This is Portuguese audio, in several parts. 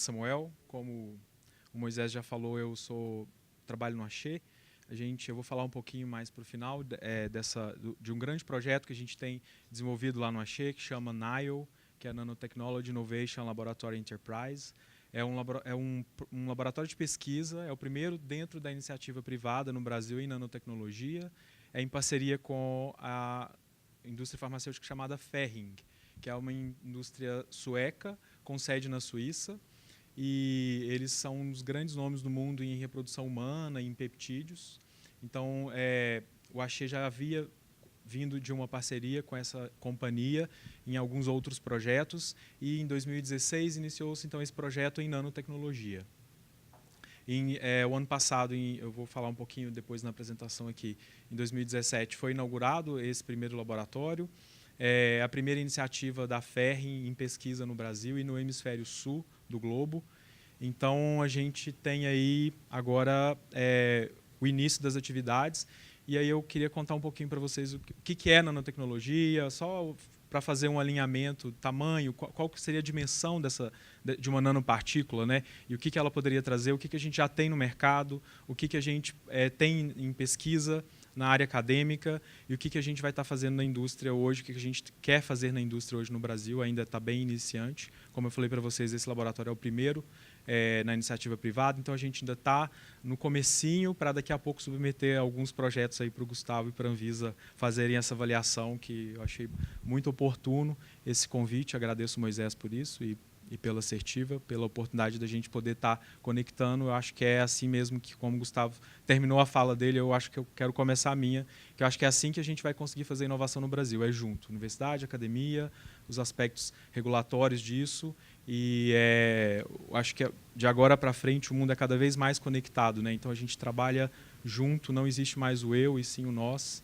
Samuel. Como o Moisés já falou, eu trabalho no Axê. Eu vou falar um pouquinho mais para o final de um grande projeto que a gente tem desenvolvido lá no Axê, que chama NIO, que é Nanotechnology Innovation Laboratory Enterprise. É um laboratório de pesquisa, é o primeiro dentro da iniciativa privada no Brasil em nanotecnologia. É em parceria com a indústria farmacêutica chamada Ferring, que é uma indústria sueca com sede na Suíça. E eles são um dos grandes nomes do mundo em reprodução humana, em peptídeos. Então, o Axê já havia vindo de uma parceria com essa companhia em alguns outros projetos, e em 2016 iniciou-se então esse projeto em nanotecnologia. O ano passado, eu vou falar um pouquinho depois na apresentação aqui, em 2017 foi inaugurado esse primeiro laboratório, a primeira iniciativa da Ferring em pesquisa no Brasil e no hemisfério sul do globo. Então, a gente tem aí agora o início das atividades, e aí eu queria contar um pouquinho para vocês o que é nanotecnologia, só para fazer um alinhamento, tamanho, qual seria a dimensão de uma nanopartícula, né? E o que ela poderia trazer, o que a gente já tem no mercado, o que a gente tem em pesquisa na área acadêmica e o que a gente vai estar fazendo na indústria hoje, o que a gente quer fazer na indústria hoje no Brasil, ainda está bem iniciante. Como eu falei para vocês, esse laboratório é o primeiro na iniciativa privada, então a gente ainda está no comecinho para daqui a pouco submeter alguns projetos aí para o Gustavo e para a Anvisa fazerem essa avaliação, que eu achei muito oportuno esse convite. Agradeço o Moisés por isso e pela assertiva, pela oportunidade da gente poder estar conectando. Eu acho que é assim mesmo que, como o Gustavo terminou a fala dele, eu acho que eu quero começar a minha, que eu acho que é assim que a gente vai conseguir fazer inovação no Brasil, é junto, universidade, academia, os aspectos regulatórios disso, e eu acho que de agora para frente o mundo é cada vez mais conectado, né? Então a gente trabalha junto, não existe mais o eu e sim o nós.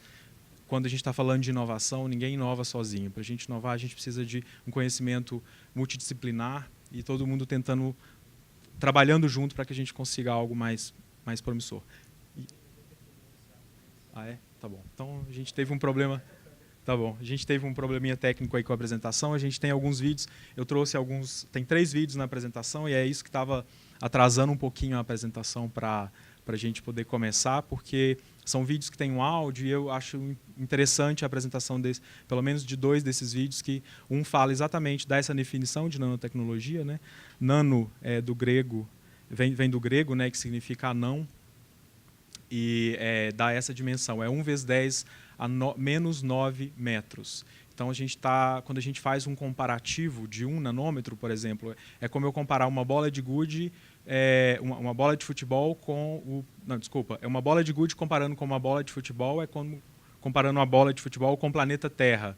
Quando a gente está falando de inovação, ninguém inova sozinho. Para a gente inovar, a gente precisa de um conhecimento multidisciplinar e todo mundo trabalhando junto para que a gente consiga algo mais promissor. Tá bom. Então, a gente teve um problema. Tá bom. A gente teve um probleminha técnico aí com a apresentação. A gente tem alguns vídeos. Eu trouxe alguns. Tem 3 vídeos na apresentação e é isso que estava atrasando um pouquinho a apresentação para a gente poder começar, porque são vídeos que têm um áudio e eu acho interessante a apresentação pelo menos de 2 desses vídeos, que um fala exatamente dessa definição de nanotecnologia, né? Nano do grego, vem do grego, né, que significa anão, e dá essa dimensão, 1 × 10 a menos 9 metros. Então, quando a gente faz um comparativo de 1 nanômetro, por exemplo, é como eu comparar uma bola de gude, uma bola de futebol com uma bola de gude comparando com uma bola de futebol, é como comparando uma bola de futebol com o planeta Terra.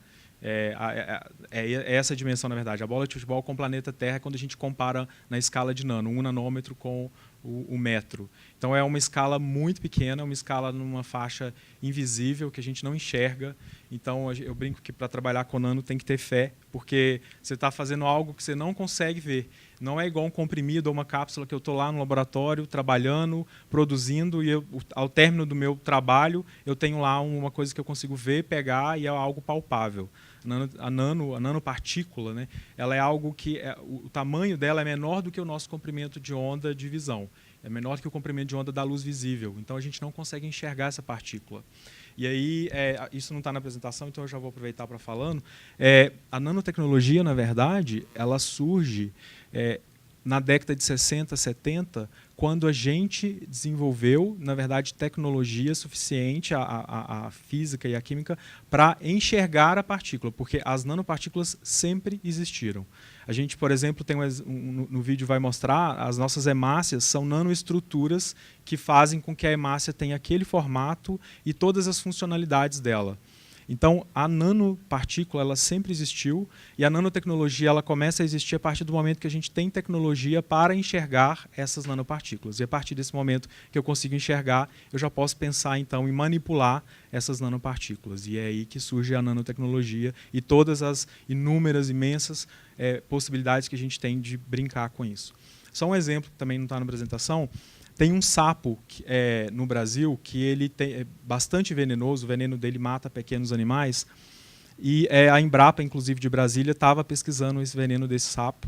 Essa a dimensão, na verdade. A bola de futebol com o planeta Terra é quando a gente compara na escala de nano, 1 nanômetro com o metro. Então, é uma escala muito pequena, uma escala numa faixa invisível que a gente não enxerga. Então, eu brinco que para trabalhar com nano tem que ter fé, porque você está fazendo algo que você não consegue ver. Não é igual um comprimido ou uma cápsula que eu estou lá no laboratório trabalhando, produzindo, e ao término do meu trabalho eu tenho lá uma coisa que eu consigo ver, pegar, e é algo palpável. A nanopartícula, né, ela é algo que o tamanho dela é menor do que o nosso comprimento de onda de visão. É menor que o comprimento de onda da luz visível. Então a gente não consegue enxergar essa partícula. E aí, isso não está na apresentação, então eu já vou aproveitar para falando. A nanotecnologia, na verdade, ela surge na década de 60, 70, quando a gente desenvolveu, na verdade, tecnologia suficiente, a física e a química, para enxergar a partícula, porque as nanopartículas sempre existiram. A gente, por exemplo, no vídeo vai mostrar, as nossas hemácias são nanoestruturas que fazem com que a hemácia tenha aquele formato e todas as funcionalidades dela. Então, a nanopartícula ela sempre existiu, e a nanotecnologia ela começa a existir a partir do momento que a gente tem tecnologia para enxergar essas nanopartículas. E a partir desse momento que eu consigo enxergar, eu já posso pensar então em manipular essas nanopartículas. E é aí que surge a nanotecnologia e todas as inúmeras, imensas possibilidades que a gente tem de brincar com isso. Só um exemplo que também não está na apresentação. Tem um sapo no Brasil que ele é bastante venenoso, o veneno dele mata pequenos animais, e a Embrapa, inclusive de Brasília, estava pesquisando esse veneno desse sapo.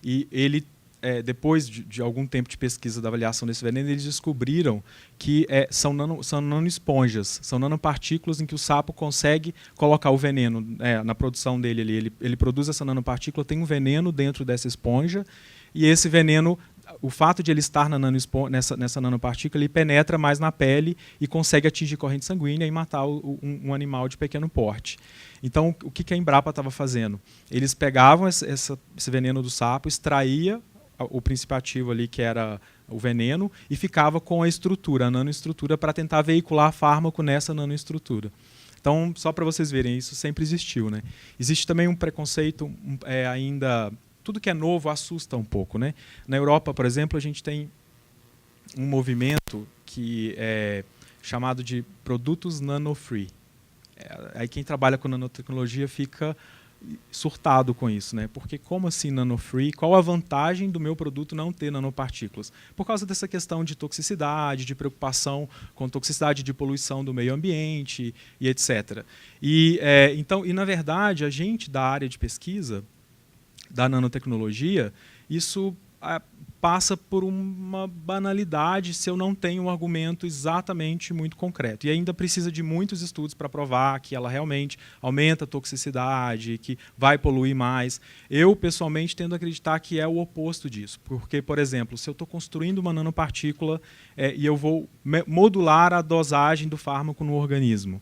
E ele, depois de algum tempo de pesquisa da avaliação desse veneno, eles descobriram que são nanoesponjas, são nanopartículas em que o sapo consegue colocar o veneno na produção dele. Ele produz essa nanopartícula, tem um veneno dentro dessa esponja, e esse veneno, o fato de ele estar nessa nanopartícula, ele penetra mais na pele e consegue atingir corrente sanguínea e matar um animal de pequeno porte. Então, o que a Embrapa estava fazendo? Eles pegavam esse veneno do sapo, extraía o princípio ativo ali, que era o veneno, e ficava com a estrutura, a nanoestrutura, para tentar veicular fármaco nessa nanoestrutura. Então, só para vocês verem, isso sempre existiu, né? Existe também um preconceito ainda... Tudo que é novo assusta um pouco, né? Na Europa, por exemplo, a gente tem um movimento que é chamado de produtos nano-free. Aí quem trabalha com nanotecnologia fica surtado com isso, né? Porque como assim nano-free? Qual a vantagem do meu produto não ter nanopartículas? Por causa dessa questão de toxicidade, de preocupação com toxicidade, de poluição do meio ambiente e etc. Então, na verdade, a gente da área de pesquisa da nanotecnologia, isso passa por uma banalidade se eu não tenho um argumento exatamente muito concreto. E ainda precisa de muitos estudos para provar que ela realmente aumenta a toxicidade, que vai poluir mais. Eu, pessoalmente, tendo a acreditar que é o oposto disso. Porque, por exemplo, se eu estou construindo uma nanopartícula e eu vou modular a dosagem do fármaco no organismo,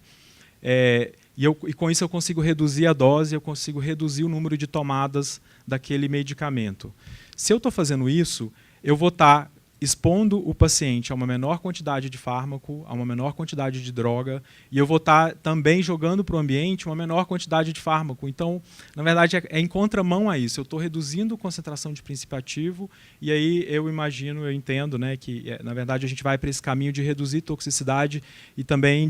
e com isso eu consigo reduzir a dose, eu consigo reduzir o número de tomadas daquele medicamento. Se eu estou fazendo isso, eu vou estar expondo o paciente a uma menor quantidade de fármaco, a uma menor quantidade de droga, e eu vou estar também jogando para o ambiente uma menor quantidade de fármaco. Então, na verdade, é em contramão a isso. Eu estou reduzindo a concentração de princípio ativo, e aí eu entendo, né, que, na verdade, a gente vai para esse caminho de reduzir toxicidade e também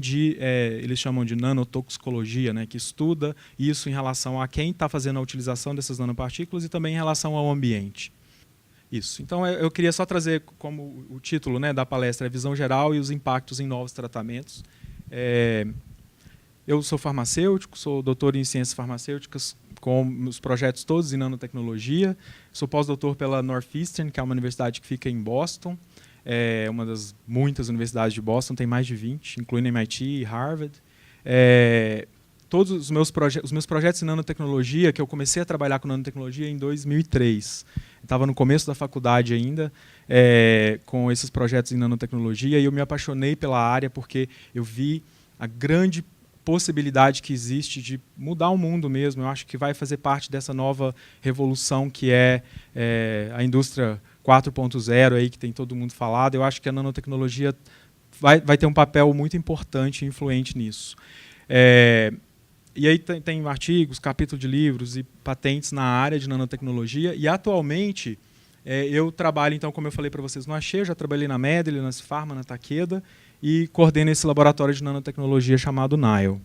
eles chamam de nanotoxicologia, né, que estuda isso em relação a quem está fazendo a utilização dessas nanopartículas e também em relação ao ambiente. Isso. Então, eu queria só trazer como o título, né, da palestra, a visão geral e os impactos em novos tratamentos. Eu sou farmacêutico, sou doutor em ciências farmacêuticas, com os projetos todos em nanotecnologia. Sou pós-doutor pela Northeastern, que é uma universidade que fica em Boston. É uma das muitas universidades de Boston, tem mais de 20, incluindo MIT e Harvard. Todos os meus projetos em nanotecnologia, que eu comecei a trabalhar com nanotecnologia em 2003. Estava no começo da faculdade ainda, com esses projetos em nanotecnologia, e eu me apaixonei pela área porque eu vi a grande possibilidade que existe de mudar o mundo mesmo. Eu acho que vai fazer parte dessa nova revolução que é a indústria 4.0, aí, que tem todo mundo falado. Eu acho que a nanotecnologia vai ter um papel muito importante e influente nisso. E aí tem artigos, capítulos de livros e patentes na área de nanotecnologia. E, atualmente, eu trabalho, então, como eu falei para vocês, no Axê, já trabalhei na Medley, na Cifarma, na Takeda, e coordeno esse laboratório de nanotecnologia chamado NILE.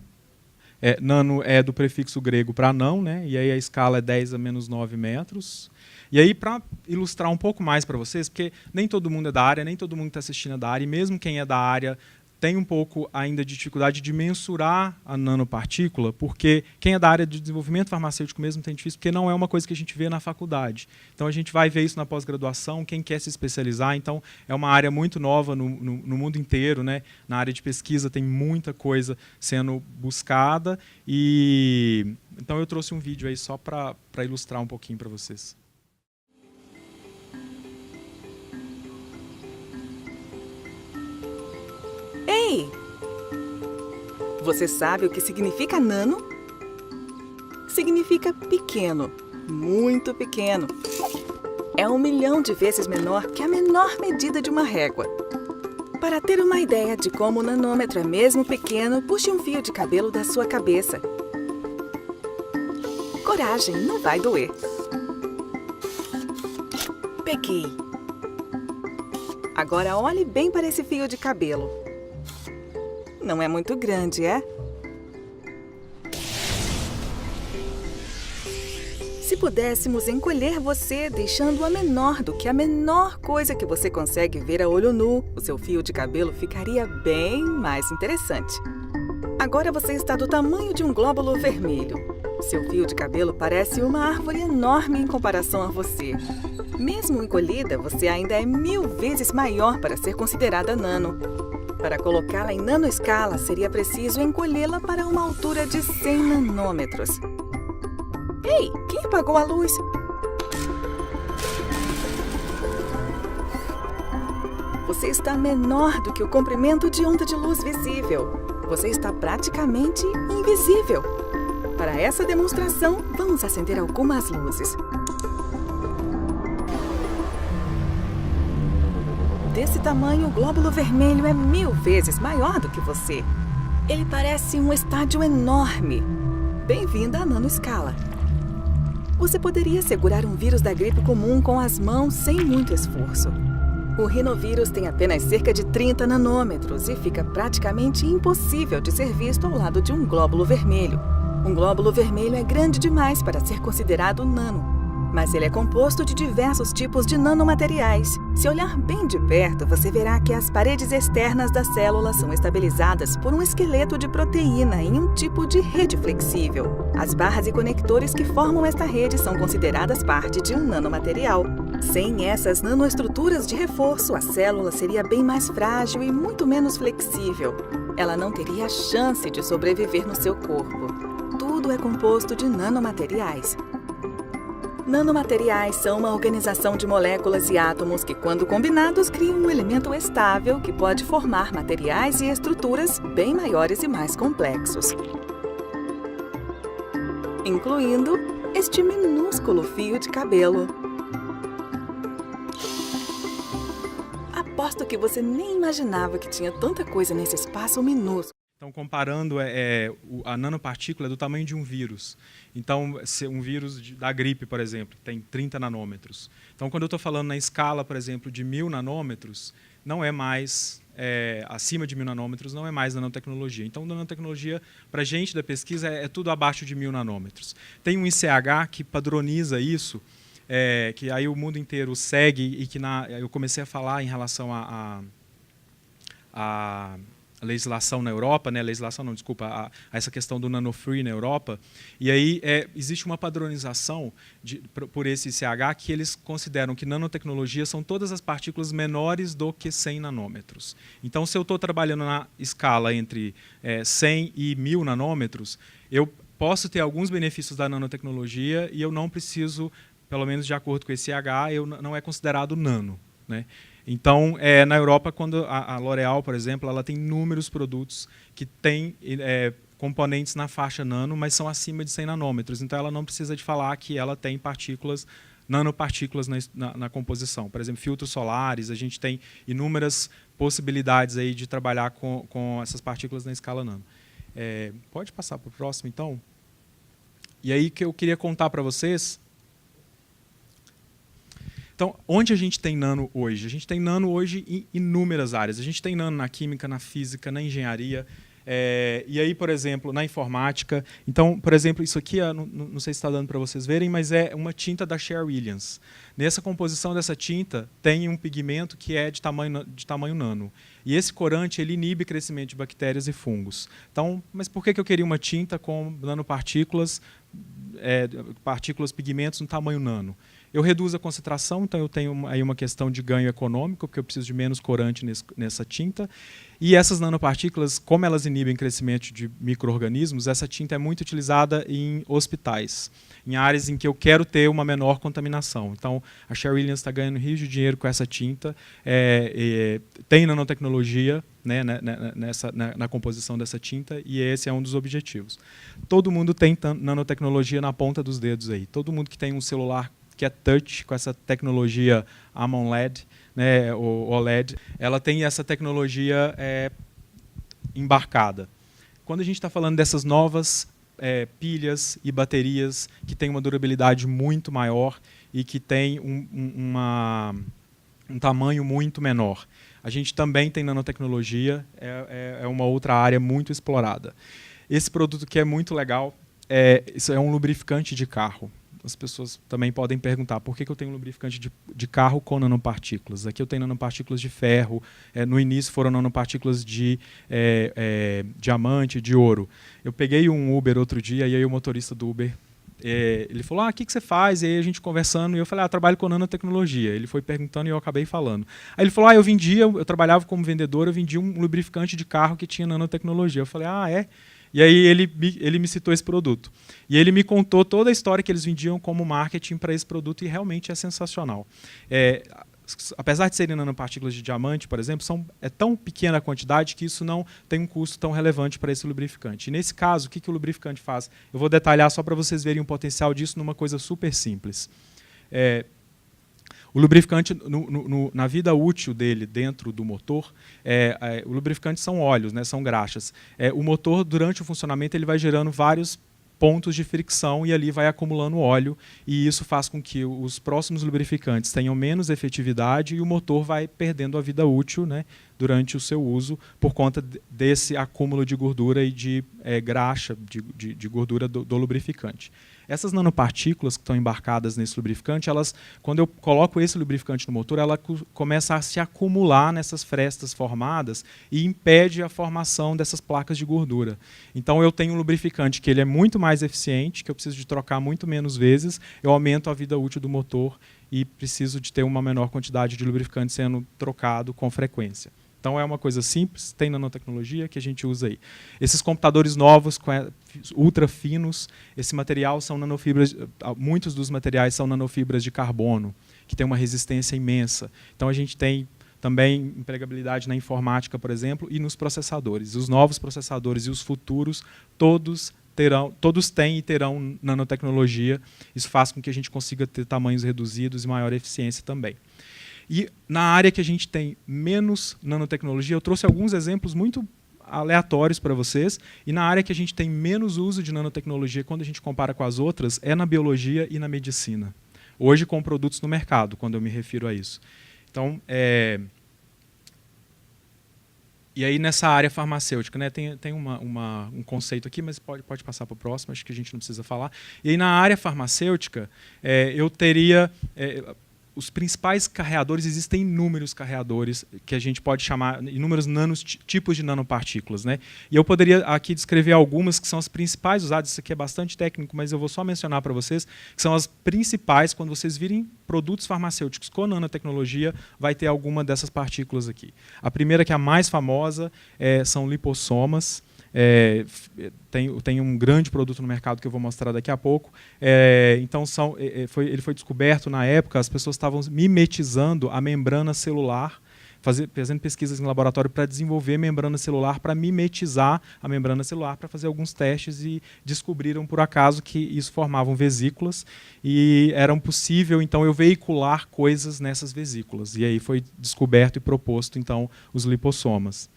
Nano é do prefixo grego para não, né? E aí a escala é 10 a menos 9 metros. E aí, para ilustrar um pouco mais para vocês, porque nem todo mundo é da área, nem todo mundo está assistindo é da área, e mesmo quem é da área tem um pouco ainda de dificuldade de mensurar a nanopartícula, porque quem é da área de desenvolvimento farmacêutico mesmo tem difícil, porque não é uma coisa que a gente vê na faculdade. Então, a gente vai ver isso na pós-graduação, quem quer se especializar. Então, é uma área muito nova no mundo inteiro, né? Na área de pesquisa tem muita coisa sendo buscada. Então, eu trouxe um vídeo aí só para ilustrar um pouquinho para vocês. Ei! Você sabe o que significa nano? Significa pequeno, muito pequeno. É 1 milhão de vezes menor que a menor medida de uma régua. Para ter uma ideia de como o nanômetro é mesmo pequeno, puxe um fio de cabelo da sua cabeça. Coragem, não vai doer. Peguei. Agora olhe bem para esse fio de cabelo. Não é muito grande, é? Se pudéssemos encolher você, deixando-a menor do que a menor coisa que você consegue ver a olho nu, o seu fio de cabelo ficaria bem mais interessante. Agora você está do tamanho de um glóbulo vermelho. Seu fio de cabelo parece uma árvore enorme em comparação a você. Mesmo encolhida, você ainda é 1000 vezes maior para ser considerada nano. Para colocá-la em nanoescala, seria preciso encolhê-la para uma altura de 100 nanômetros. Ei, quem apagou a luz? Você está menor do que o comprimento de onda de luz visível. Você está praticamente invisível. Para essa demonstração, vamos acender algumas luzes. Desse tamanho, o glóbulo vermelho é 1000 vezes maior do que você. Ele parece um estádio enorme. Bem-vindo à nanoescala. Você poderia segurar um vírus da gripe comum com as mãos sem muito esforço. O rinovírus tem apenas cerca de 30 nanômetros e fica praticamente impossível de ser visto ao lado de um glóbulo vermelho. Um glóbulo vermelho é grande demais para ser considerado nano, mas ele é composto de diversos tipos de nanomateriais. Se olhar bem de perto, você verá que as paredes externas das células são estabilizadas por um esqueleto de proteína em um tipo de rede flexível. As barras e conectores que formam esta rede são consideradas parte de um nanomaterial. Sem essas nanoestruturas de reforço, a célula seria bem mais frágil e muito menos flexível. Ela não teria a chance de sobreviver no seu corpo. Tudo é composto de nanomateriais. Nanomateriais são uma organização de moléculas e átomos que, quando combinados, criam um elemento estável que pode formar materiais e estruturas bem maiores e mais complexos, incluindo este minúsculo fio de cabelo. Aposto que você nem imaginava que tinha tanta coisa nesse espaço minúsculo. Então, comparando, a nanopartícula é do tamanho de um vírus. Então, se um vírus da gripe, por exemplo, tem 30 nanômetros. Então, quando eu estou falando na escala, por exemplo, de 1000 nanômetros, não é mais, acima de 1000 nanômetros, não é mais nanotecnologia. Então, nanotecnologia, para a gente da pesquisa, é tudo abaixo de 1000 nanômetros. Tem um ICH que padroniza isso, que aí o mundo inteiro segue e que eu comecei a falar em relação a legislação na Europa, né? Legislação não, desculpa, a essa questão do nano-free na Europa, e aí existe uma padronização por esse ICH que eles consideram que nanotecnologia são todas as partículas menores do que 100 nanômetros. Então, se eu estou trabalhando na escala entre 100 e 1000 nanômetros, eu posso ter alguns benefícios da nanotecnologia e eu não preciso, pelo menos de acordo com esse ICH, não é considerado nano, né? Então, na Europa, quando a L'Oréal, por exemplo, ela tem inúmeros produtos que têm componentes na faixa nano, mas são acima de 100 nanômetros. Então, ela não precisa de falar que ela tem nanopartículas na composição. Por exemplo, filtros solares, a gente tem inúmeras possibilidades aí de trabalhar com essas partículas na escala nano. Pode passar para o próximo, então? E aí que eu queria contar para vocês. Então, onde a gente tem nano hoje? A gente tem nano hoje em inúmeras áreas. A gente tem nano na química, na física, na engenharia, e aí, por exemplo, na informática. Então, por exemplo, isso aqui, não sei se está dando para vocês verem, mas é uma tinta da Sherwin-Williams. Nessa composição dessa tinta, tem um pigmento que é de tamanho nano. E esse corante ele inibe o crescimento de bactérias e fungos. Então, mas por que eu queria uma tinta com nanopartículas, pigmentos no tamanho nano? Eu reduzo a concentração, então eu tenho aí uma questão de ganho econômico, porque eu preciso de menos corante nessa tinta. E essas nanopartículas, como elas inibem o crescimento de micro-organismos, essa tinta é muito utilizada em hospitais, em áreas em que eu quero ter uma menor contaminação. Então, a Sherwin-Williams está ganhando rios de dinheiro com essa tinta, tem nanotecnologia, né, na composição dessa tinta, e esse é um dos objetivos. Todo mundo tem nanotecnologia na ponta dos dedos aí. Todo mundo que tem um celular que é touch, com essa tecnologia AMOLED, né, o OLED, ela tem essa tecnologia embarcada. Quando a gente está falando dessas novas pilhas e baterias que têm uma durabilidade muito maior e que têm um tamanho muito menor, a gente também tem nanotecnologia, é uma outra área muito explorada. Esse produto que é muito legal, isso é um lubrificante de carro. as pessoas também podem perguntar por que eu tenho um lubrificante de carro com nanopartículas. Aqui eu tenho nanopartículas de ferro, no início foram nanopartículas de diamante, de ouro. Eu peguei um Uber outro dia e aí o motorista do Uber, ele falou, o que você faz? E aí a gente conversando, e eu falei, trabalho com nanotecnologia. Ele foi perguntando e eu acabei falando. Aí ele falou, eu trabalhava como vendedor, eu vendia um lubrificante de carro que tinha nanotecnologia. Eu falei, é? E aí ele me citou esse produto. E ele me contou toda a história que eles vendiam como marketing para esse produto e realmente é sensacional. Apesar de serem nanopartículas de diamante, por exemplo, é tão pequena a quantidade que isso não tem um custo tão relevante para esse lubrificante. E nesse caso, o que o lubrificante faz? Eu vou detalhar só para vocês verem o potencial disso numa coisa super simples. O lubrificante, na vida útil dele dentro do motor, o lubrificante são óleos, né, são graxas. O motor, durante o funcionamento, ele vai gerando vários pontos de fricção e ali vai acumulando óleo, e isso faz com que os próximos lubrificantes tenham menos efetividade e o motor vai perdendo a vida útil, né, durante o seu uso por conta desse acúmulo de gordura e de graxa, de gordura do lubrificante. Essas nanopartículas que estão embarcadas nesse lubrificante, quando eu coloco esse lubrificante no motor, ela começa a se acumular nessas frestas formadas e impede a formação dessas placas de gordura. Então eu tenho um lubrificante que ele é muito mais eficiente, que eu preciso de trocar muito menos vezes, eu aumento a vida útil do motor e preciso de ter uma menor quantidade de lubrificante sendo trocado com frequência. Então é uma coisa simples, tem nanotecnologia que a gente usa aí. Esses computadores novos, ultra finos, esse material são nanofibras, muitos dos materiais são nanofibras de carbono, que tem uma resistência imensa. Então a gente tem também empregabilidade na informática, por exemplo, e nos processadores. Os novos processadores e os futuros, todos têm e terão nanotecnologia. Isso faz com que a gente consiga ter tamanhos reduzidos e maior eficiência também. E na área que a gente tem menos nanotecnologia, eu trouxe alguns exemplos muito aleatórios para vocês, e na área que a gente tem menos uso de nanotecnologia, quando a gente compara com as outras, é na biologia e na medicina. Hoje com produtos no mercado, quando eu me refiro a isso. Então, e aí nessa área farmacêutica, né, tem um conceito aqui, mas pode passar para o próximo, acho que a gente não precisa falar. E aí na área farmacêutica, eu teria... os principais carreadores, existem inúmeros carreadores que a gente pode chamar, inúmeros tipos de nanopartículas, né? E eu poderia aqui descrever algumas que são as principais usadas. Isso aqui é bastante técnico, mas eu vou só mencionar para vocês, que são as principais. Quando vocês virem produtos farmacêuticos com nanotecnologia, vai ter alguma dessas partículas aqui. A primeira, que é a mais famosa, são lipossomas. Tem um grande produto no mercado que eu vou mostrar daqui a pouco. Então ele foi descoberto na época, as pessoas estavam mimetizando a membrana celular, fazendo pesquisas em laboratório para desenvolver membrana celular, para mimetizar a membrana celular, para fazer alguns testes, e descobriram por acaso que isso formavam vesículas e era possível então eu veicular coisas nessas vesículas. E aí foi descoberto e proposto então os lipossomas.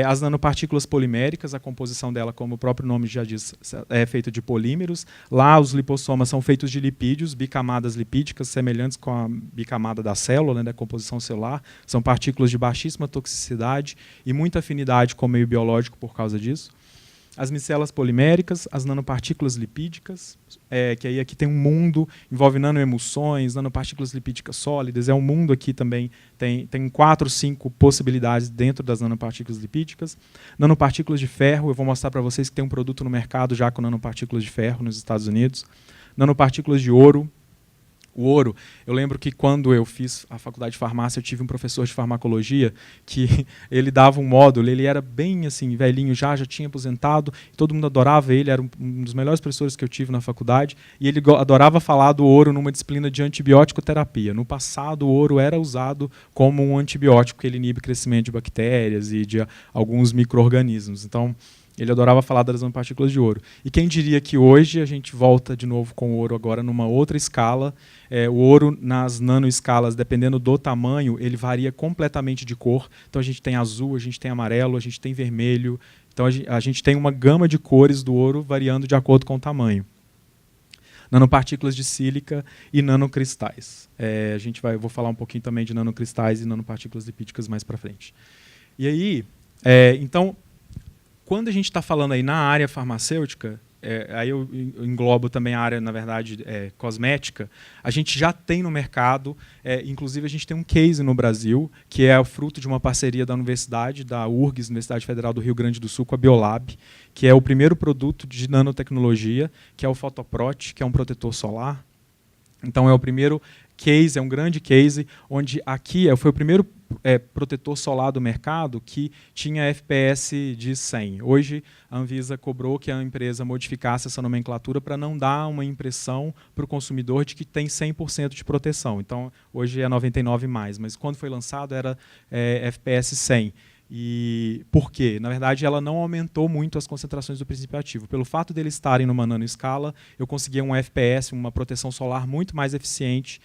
As nanopartículas poliméricas, a composição dela, como o próprio nome já diz, é feita de polímeros. Lá os lipossomas são feitos de lipídios, bicamadas lipídicas, semelhantes com a bicamada da célula, né, da composição celular. São partículas de baixíssima toxicidade e muita afinidade com o meio biológico por causa disso. As micelas poliméricas, as nanopartículas lipídicas, que aí aqui tem um mundo, envolve nanoemulsões, nanopartículas lipídicas sólidas, é um mundo aqui também, tem 4 ou 5 possibilidades dentro das nanopartículas lipídicas. Nanopartículas de ferro, eu vou mostrar para vocês que tem um produto no mercado já com nanopartículas de ferro nos Estados Unidos. Nanopartículas de ouro. O ouro, eu lembro que quando eu fiz a faculdade de farmácia, eu tive um professor de farmacologia que ele dava um módulo, ele era bem assim, velhinho já tinha aposentado, todo mundo adorava ele, era um dos melhores professores que eu tive na faculdade, e ele adorava falar do ouro numa disciplina de antibiótico terapia. No passado, o ouro era usado como um antibiótico, porque ele inibe o crescimento de bactérias e de alguns micro-organismos. Então, ele adorava falar das nanopartículas de ouro. E quem diria que hoje a gente volta de novo com o ouro agora numa outra escala. O ouro nas nanoescalas, dependendo do tamanho, ele varia completamente de cor. Então a gente tem azul, a gente tem amarelo, a gente tem vermelho. Então a gente tem uma gama de cores do ouro variando de acordo com o tamanho. Nanopartículas de sílica e nanocristais. Eu vou falar um pouquinho também de nanocristais e nanopartículas lipídicas mais para frente. E aí, então... Quando a gente está falando aí na área farmacêutica, aí eu englobo também a área, na verdade, cosmética, a gente já tem no mercado, inclusive a gente tem um case no Brasil, que é o fruto de uma parceria da universidade, da URGS, Universidade Federal do Rio Grande do Sul, com a Biolab, que é o primeiro produto de nanotecnologia, que é o Photoprot, que é um protetor solar. Então, é o primeiro case, é um grande case, onde aqui foi o primeiro protetor solar do mercado que tinha FPS de 100. Hoje, a Anvisa cobrou que a empresa modificasse essa nomenclatura para não dar uma impressão para o consumidor de que tem 100% de proteção. Então, hoje é 99+, mas quando foi lançado era FPS 100. E por quê? Na verdade, ela não aumentou muito as concentrações do princípio ativo. Pelo fato deles estarem numa nanoescala, eu consegui um FPS, uma proteção solar muito mais eficiente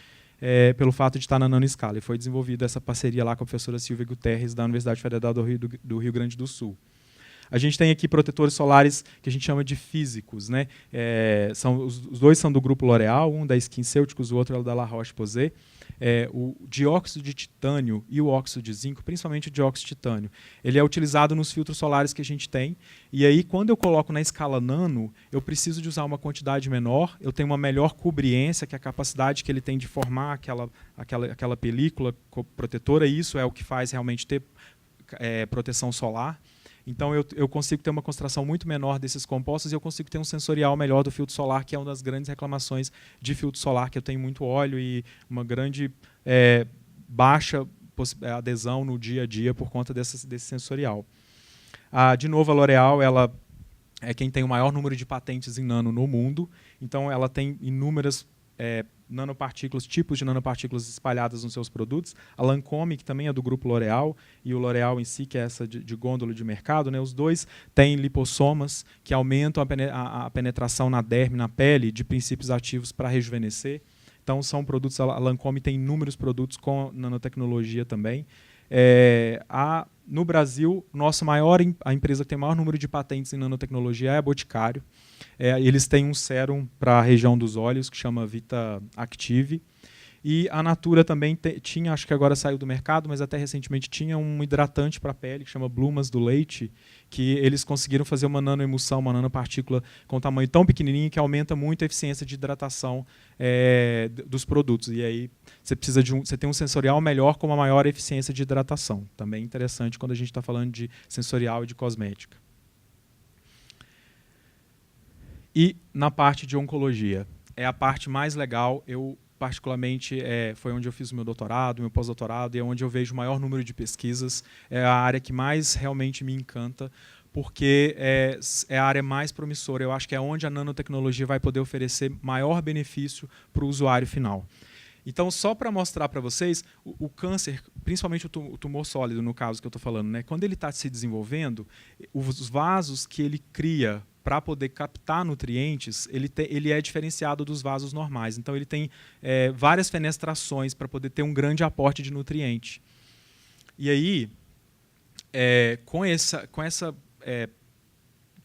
pelo fato de estar na nanoescala. E foi desenvolvida essa parceria lá com a professora Silvia Guterres, da Universidade Federal do Rio Grande do Sul. A gente tem aqui protetores solares que a gente chama de físicos, né? Os dois são do grupo L'Oréal, um da SkinCeuticals, o outro é o da La Roche-Posay. O dióxido de titânio e o óxido de zinco, principalmente o dióxido de titânio, ele é utilizado nos filtros solares que a gente tem, e aí quando eu coloco na escala nano, eu preciso de usar uma quantidade menor, eu tenho uma melhor cobriência, que é a capacidade que ele tem de formar aquela película protetora, e isso é o que faz realmente ter proteção solar. Então, eu consigo ter uma concentração muito menor desses compostos e eu consigo ter um sensorial melhor do filtro solar, que é uma das grandes reclamações de filtro solar, que eu tenho muito óleo e uma grande baixa adesão no dia a dia por conta desse sensorial. De novo, a L'Oréal ela é quem tem o maior número de patentes em nano no mundo, então ela tem inúmeras nanopartículas, tipos de nanopartículas espalhadas nos seus produtos. A Lancôme, que também é do grupo L'Oréal, e o L'Oréal em si, que é essa de gôndola de mercado, né, os dois têm lipossomas que aumentam a penetração na derme, na pele, de princípios ativos para rejuvenescer. Então, são produtos, a Lancôme tem inúmeros produtos com nanotecnologia também. No Brasil, a empresa que tem o maior número de patentes em nanotecnologia é a Boticário. Eles têm um sérum para a região dos olhos, que chama Vita Active. E a Natura também tinha, acho que agora saiu do mercado, mas até recentemente tinha um hidratante para a pele, que chama Blumas do Leite, que eles conseguiram fazer uma nanoemulsão, uma nanopartícula com tamanho tão pequenininho que aumenta muito a eficiência de hidratação dos produtos. E aí você tem um sensorial melhor com uma maior eficiência de hidratação. Também interessante quando a gente está falando de sensorial e de cosmética. E na parte de oncologia, é a parte mais legal. Eu particularmente, foi onde eu fiz o meu doutorado, meu pós-doutorado, e é onde eu vejo o maior número de pesquisas. É a área que mais realmente me encanta, porque é a área mais promissora. Eu acho que é onde a nanotecnologia vai poder oferecer maior benefício para o usuário final. Então, só para mostrar para vocês, o câncer, principalmente o tumor sólido, no caso que eu estou falando, né, quando ele está se desenvolvendo, os vasos que ele cria para poder captar nutrientes, ele é diferenciado dos vasos normais. Então, ele tem várias fenestrações para poder ter um grande aporte de nutriente. E aí, com essa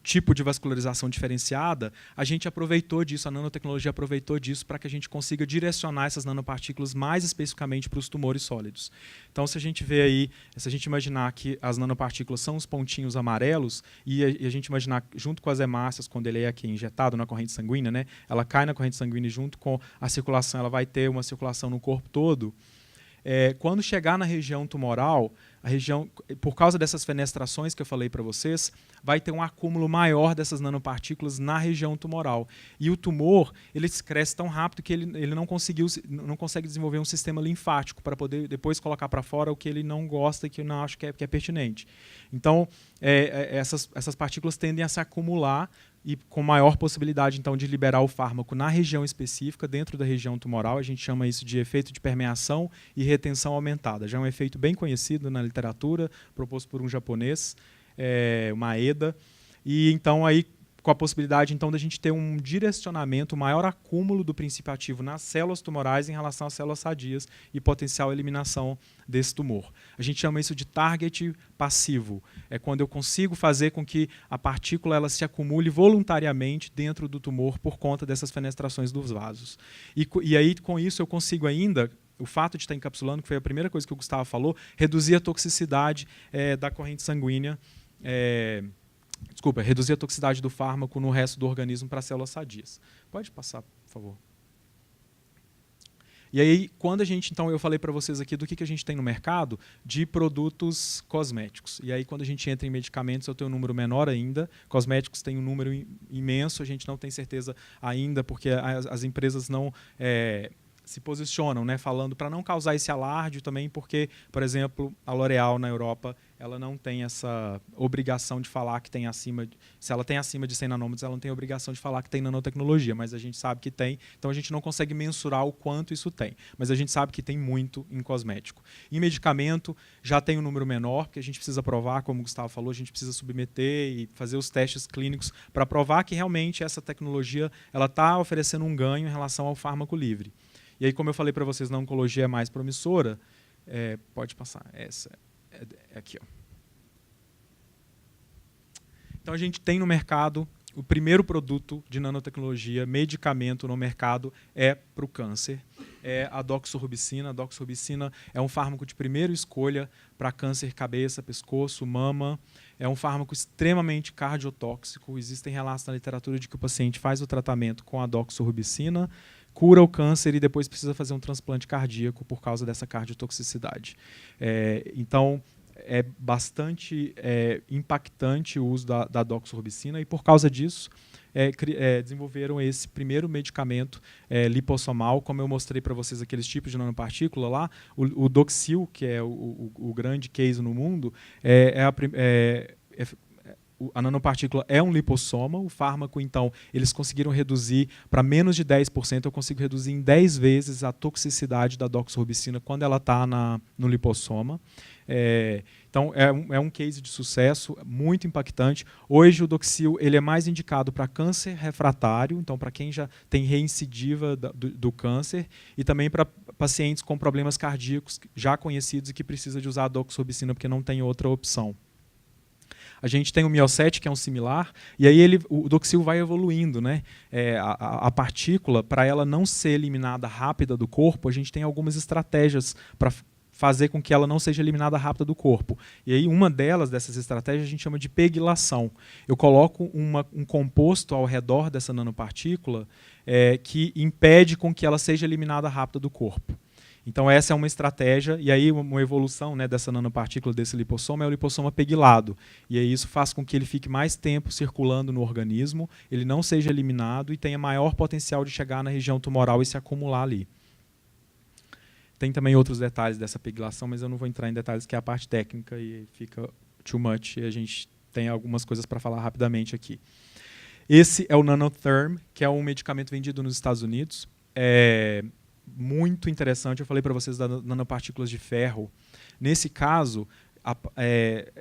tipo de vascularização diferenciada, a gente aproveitou disso, a nanotecnologia aproveitou disso para que a gente consiga direcionar essas nanopartículas mais especificamente para os tumores sólidos. Então, se a gente vê aí, se a gente imaginar que as nanopartículas são os pontinhos amarelos, e a gente imaginar junto com as hemácias, quando ele é aqui injetado na corrente sanguínea, né, ela cai na corrente sanguínea e junto com a circulação, ela vai ter uma circulação no corpo todo. Quando chegar na região tumoral, por causa dessas fenestrações que eu falei para vocês, vai ter um acúmulo maior dessas nanopartículas na região tumoral. E o tumor, ele cresce tão rápido que ele não consegue desenvolver um sistema linfático para poder depois colocar para fora o que ele não gosta e que eu não acho que é pertinente. Então, essas partículas tendem a se acumular e com maior possibilidade, então, de liberar o fármaco na região específica, dentro da região tumoral. A gente chama isso de efeito de permeação e retenção aumentada. Já é um efeito bem conhecido na literatura, proposto por um japonês, o Maeda. E, então, aí, com a possibilidade então da gente ter um direcionamento, um maior acúmulo do princípio ativo nas células tumorais em relação às células sadias e potencial eliminação desse tumor. A gente chama isso de target passivo. É quando eu consigo fazer com que a partícula ela se acumule voluntariamente dentro do tumor por conta dessas fenestrações dos vasos. E aí, com isso, eu consigo ainda, o fato de estar encapsulando, que foi a primeira coisa que o Gustavo falou, reduzir a toxicidade da corrente sanguínea Desculpa, reduzir a toxicidade do fármaco no resto do organismo para células sadias. Pode passar, por favor. E aí, quando a gente, então, eu falei para vocês aqui do que a gente tem no mercado de produtos cosméticos. E aí, quando a gente entra em medicamentos, eu tenho um número menor ainda. Cosméticos tem um número imenso, a gente não tem certeza ainda, porque as empresas não se posicionam, né, falando para não causar esse alarde também, porque, por exemplo, a L'Oréal na Europa, ela não tem essa obrigação de falar que tem se ela tem acima de 100 nanômetros, ela não tem a obrigação de falar que tem nanotecnologia, mas a gente sabe que tem, então a gente não consegue mensurar o quanto isso tem, mas a gente sabe que tem muito em cosmético. Em medicamento, já tem um número menor, porque a gente precisa provar, como o Gustavo falou, a gente precisa submeter e fazer os testes clínicos para provar que realmente essa tecnologia ela está oferecendo um ganho em relação ao fármaco livre. E aí, como eu falei para vocês, na oncologia é mais promissora, pode passar, essa é aqui. Ó. Então, a gente tem no mercado, o primeiro produto de nanotecnologia, medicamento no mercado, é para o câncer. É a doxorubicina. A doxorubicina é um fármaco de primeira escolha para câncer cabeça, pescoço, mama. É um fármaco extremamente cardiotóxico. Existem relatos na literatura de que o paciente faz o tratamento com a doxorubicina, cura o câncer e depois precisa fazer um transplante cardíaco por causa dessa cardiotoxicidade. Então, é bastante impactante o uso da doxorubicina e, por causa disso, desenvolveram esse primeiro medicamento lipossomal, como eu mostrei para vocês aqueles tipos de nanopartícula lá, o Doxil, que é o grande case no mundo, a nanopartícula é um lipossoma, o fármaco, então, eles conseguiram reduzir para menos de 10%, eu consigo reduzir em 10 vezes a toxicidade da doxorubicina quando ela está no lipossoma. Então, é um case de sucesso, muito impactante. Hoje, o Doxil ele é mais indicado para câncer refratário, então, para quem já tem reincidiva do câncer, e também para pacientes com problemas cardíacos já conhecidos e que precisa de usar a doxorubicina porque não tem outra opção. A gente tem o Miosset, que é um similar, e aí o Doxil vai evoluindo, né? A partícula, para ela não ser eliminada rápida do corpo, a gente tem algumas estratégias para fazer com que ela não seja eliminada rápida do corpo. E aí uma dessas estratégias, a gente chama de pegilação. Eu coloco um composto ao redor dessa nanopartícula que impede com que ela seja eliminada rápida do corpo. Então, essa é uma estratégia, e aí uma evolução, né, dessa nanopartícula, desse lipossoma, é o lipossoma pegilado. E aí isso faz com que ele fique mais tempo circulando no organismo, ele não seja eliminado e tenha maior potencial de chegar na região tumoral e se acumular ali. Tem também outros detalhes dessa pegilação, mas eu não vou entrar em detalhes, que é a parte técnica e fica too much, e a gente tem algumas coisas para falar rapidamente aqui. Esse é o Nanotherm, que é um medicamento vendido nos Estados Unidos. Muito interessante, eu falei para vocês das nanopartículas de ferro. Nesse caso,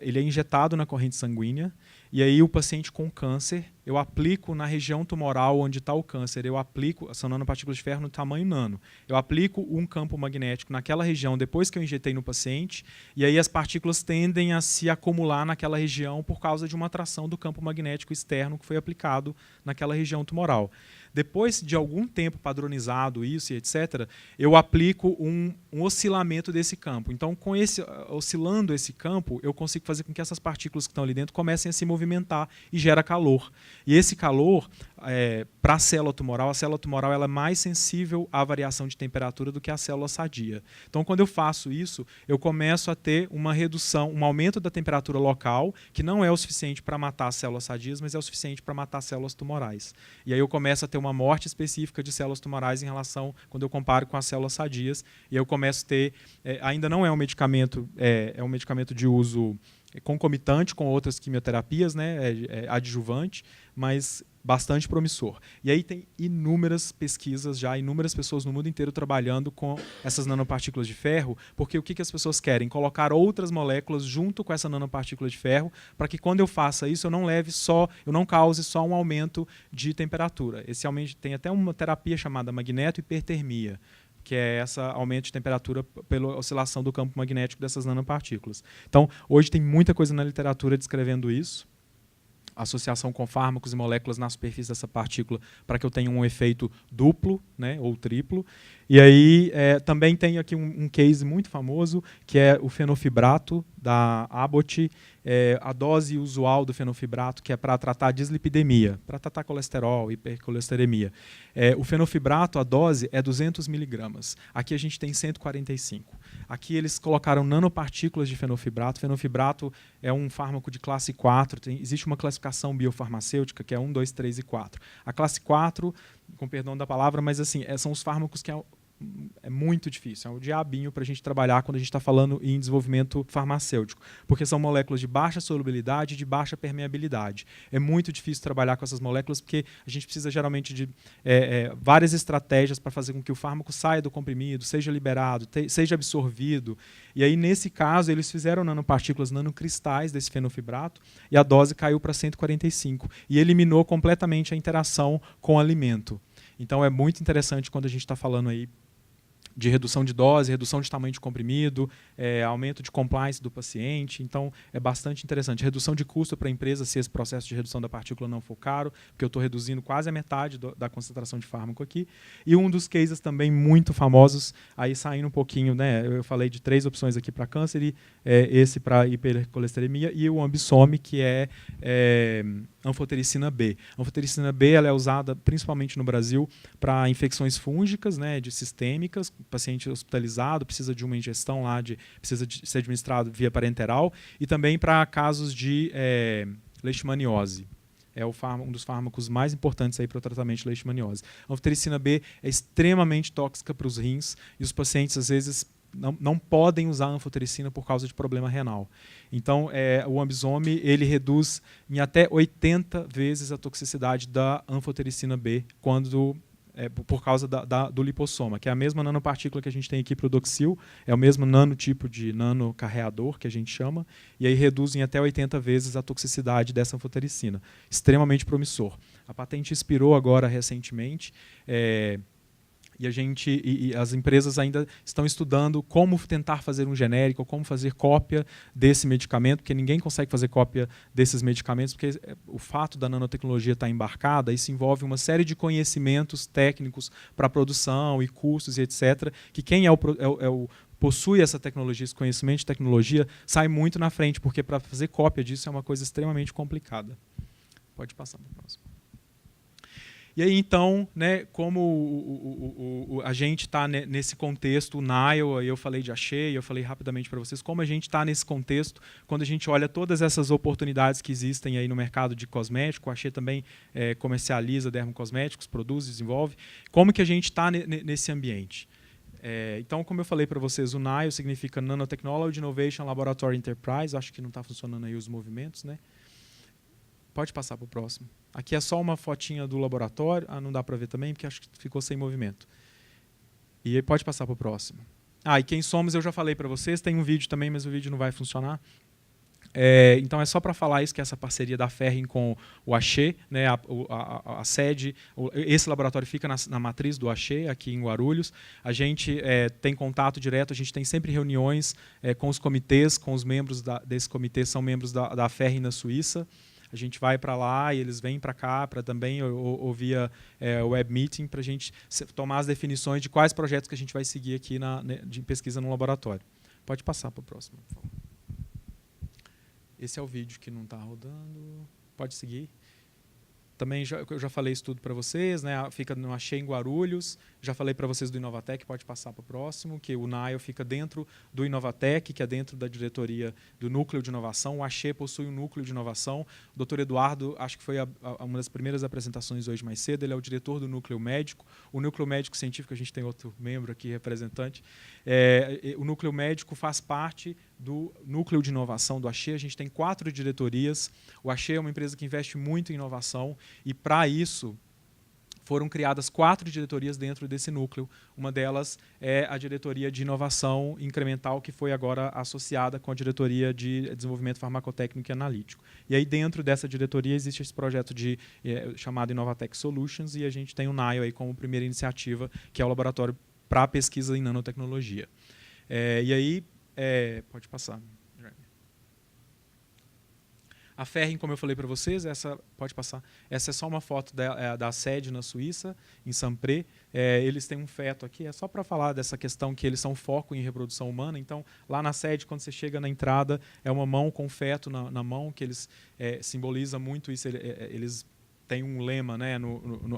ele é injetado na corrente sanguínea, e aí o paciente com câncer, eu aplico na região tumoral onde está o câncer, eu aplico, são nanopartículas de ferro no tamanho nano, eu aplico um campo magnético naquela região depois que eu injetei no paciente, e aí as partículas tendem a se acumular naquela região por causa de uma atração do campo magnético externo que foi aplicado naquela região tumoral. Depois de algum tempo padronizado isso e etc., eu aplico um oscilamento desse campo. Então, oscilando esse campo, eu consigo fazer com que essas partículas que estão ali dentro comecem a se movimentar e gera calor. E esse calor, para a célula tumoral ela é mais sensível à variação de temperatura do que a célula sadia. Então, quando eu faço isso, eu começo a ter uma redução, um aumento da temperatura local, que não é o suficiente para matar as células sadias, mas é o suficiente para matar as células tumorais. E aí eu começo a ter uma morte específica de células tumorais em relação, quando eu comparo com as células sadias, e eu começo a ter, ainda não é um medicamento, é um medicamento de uso concomitante com outras quimioterapias, né, adjuvante, mas bastante promissor. E aí tem inúmeras pesquisas já, inúmeras pessoas no mundo inteiro trabalhando com essas nanopartículas de ferro, porque o que as pessoas querem? Colocar outras moléculas junto com essa nanopartícula de ferro, para que quando eu faça isso, eu não cause só um aumento de temperatura. Esse aumento tem até uma terapia chamada magnetohipertermia, que é esse aumento de temperatura pela oscilação do campo magnético dessas nanopartículas. Então, hoje tem muita coisa na literatura descrevendo isso. associação com fármacos e moléculas na superfície dessa partícula para que eu tenha um efeito duplo, né, ou triplo. E aí também tem aqui um case muito famoso, que é o fenofibrato da Abbott, a dose usual do fenofibrato, que é para tratar dislipidemia, para tratar colesterol, hipercolestelemia. O fenofibrato, a dose é 200 miligramas. Aqui a gente tem 145. Aqui eles colocaram nanopartículas de fenofibrato. Fenofibrato é um fármaco de classe 4. Existe uma classificação biofarmacêutica que é 1, 2, 3 e 4. A classe 4, com perdão da palavra, mas assim, são os fármacos que é muito difícil, é um diabinho para a gente trabalhar quando a gente está falando em desenvolvimento farmacêutico, porque são moléculas de baixa solubilidade e de baixa permeabilidade. É muito difícil trabalhar com essas moléculas porque a gente precisa geralmente de várias estratégias para fazer com que o fármaco saia do comprimido, seja liberado, seja absorvido. E aí, nesse caso, eles fizeram nanopartículas, nanocristais desse fenofibrato e a dose caiu para 145 e eliminou completamente a interação com o alimento. Então, é muito interessante quando a gente está falando aí de redução de dose, redução de tamanho de comprimido, aumento de compliance do paciente. Então, é bastante interessante. Redução de custo para a empresa se esse processo de redução da partícula não for caro, porque eu estou reduzindo quase a metade da concentração de fármaco aqui. E um dos cases também muito famosos, aí saindo um pouquinho, né, eu falei de 3 opções aqui para câncer, e esse para hipercolestelemia, e o Ambisome, que é anfotericina B. A anfotericina B ela é usada principalmente no Brasil para infecções fúngicas, né, sistêmicas. O paciente hospitalizado precisa de uma ingestão lá, precisa de ser administrado via parenteral, e também para casos de leishmaniose. É um dos fármacos mais importantes para o tratamento de leishmaniose. A anfotericina B é extremamente tóxica para os rins e os pacientes, às vezes, não podem usar a anfotericina por causa de problema renal. Então, o Ambisome ele reduz em até 80 vezes a toxicidade da anfotericina B por causa do lipossoma, que é a mesma nanopartícula que a gente tem aqui para o Doxil, é o mesmo nanotipo de nanocarreador que a gente chama, e aí reduz em até 80 vezes a toxicidade dessa anfotericina. Extremamente promissor. A patente expirou agora recentemente, e as empresas ainda estão estudando como tentar fazer um genérico, como fazer cópia desse medicamento, porque ninguém consegue fazer cópia desses medicamentos, porque o fato da nanotecnologia estar embarcada, isso envolve uma série de conhecimentos técnicos para produção e custos e etc., que quem possui essa tecnologia, esse conhecimento de tecnologia, sai muito na frente, porque para fazer cópia disso é uma coisa extremamente complicada. Pode passar para o próximo. E aí, então, né, como a gente está nesse contexto, o Nile, eu falei de Axê, eu falei rapidamente para vocês, como a gente está nesse contexto, quando a gente olha todas essas oportunidades que existem aí no mercado de cosmético, o Axê também comercializa dermocosméticos, produz, desenvolve, como que a gente está nesse ambiente? Então, como eu falei para vocês, o NIL significa Nanotechnology Innovation Laboratory Enterprise, acho que não está funcionando aí os movimentos, né? Pode passar para o próximo. Aqui é só uma fotinha do laboratório. Não dá para ver também, porque acho que ficou sem movimento. E aí pode passar para o próximo. E quem somos eu já falei para vocês. Tem um vídeo também, mas o vídeo não vai funcionar. Então é só para falar isso, que é essa parceria da Ferrin com o Axê, né, a sede, esse laboratório fica na matriz do Axê, aqui em Guarulhos. A gente tem contato direto, a gente tem sempre reuniões com os comitês, com os membros desse comitê, são membros da Ferrin na Suíça. A gente vai para lá e eles vêm para cá para também ouvir web meeting para a gente tomar as definições de quais projetos que a gente vai seguir aqui de pesquisa no laboratório. Pode passar para o próximo, por favor. Esse é o vídeo que não está rodando. Pode seguir. Também eu já falei isso tudo para vocês, né? Fica no Axê em Guarulhos. Já falei para vocês do Inovatec, pode passar para o próximo, que o NIL fica dentro do Inovatec, que é dentro da diretoria do Núcleo de Inovação. O Axê possui um núcleo de inovação. O Dr. Eduardo, acho que foi uma das primeiras apresentações hoje mais cedo, ele é o diretor do Núcleo Médico. O Núcleo Médico Científico, a gente tem outro membro aqui, representante. O Núcleo Médico faz parte do Núcleo de Inovação do Axê. A gente tem 4 diretorias. O Axê é uma empresa que investe muito em inovação e, para isso, foram criadas 4 diretorias dentro desse núcleo. Uma delas é a diretoria de inovação incremental, que foi agora associada com a diretoria de desenvolvimento farmacotécnico e analítico. E aí, dentro dessa diretoria, existe esse projeto chamado Inovatec Solutions, e a gente tem o NIL aí como primeira iniciativa, que é o laboratório para pesquisa em nanotecnologia. E aí, pode passar. A Ferring, como eu falei para vocês, essa pode passar. Essa é só uma foto da sede na Suíça, em Saint-Pré. Eles têm um feto aqui, é só para falar dessa questão que eles são foco em reprodução humana. Então, lá na sede, quando você chega na entrada, é uma mão com feto na mão, que eles simbolizam muito isso. Eles têm um lema, né,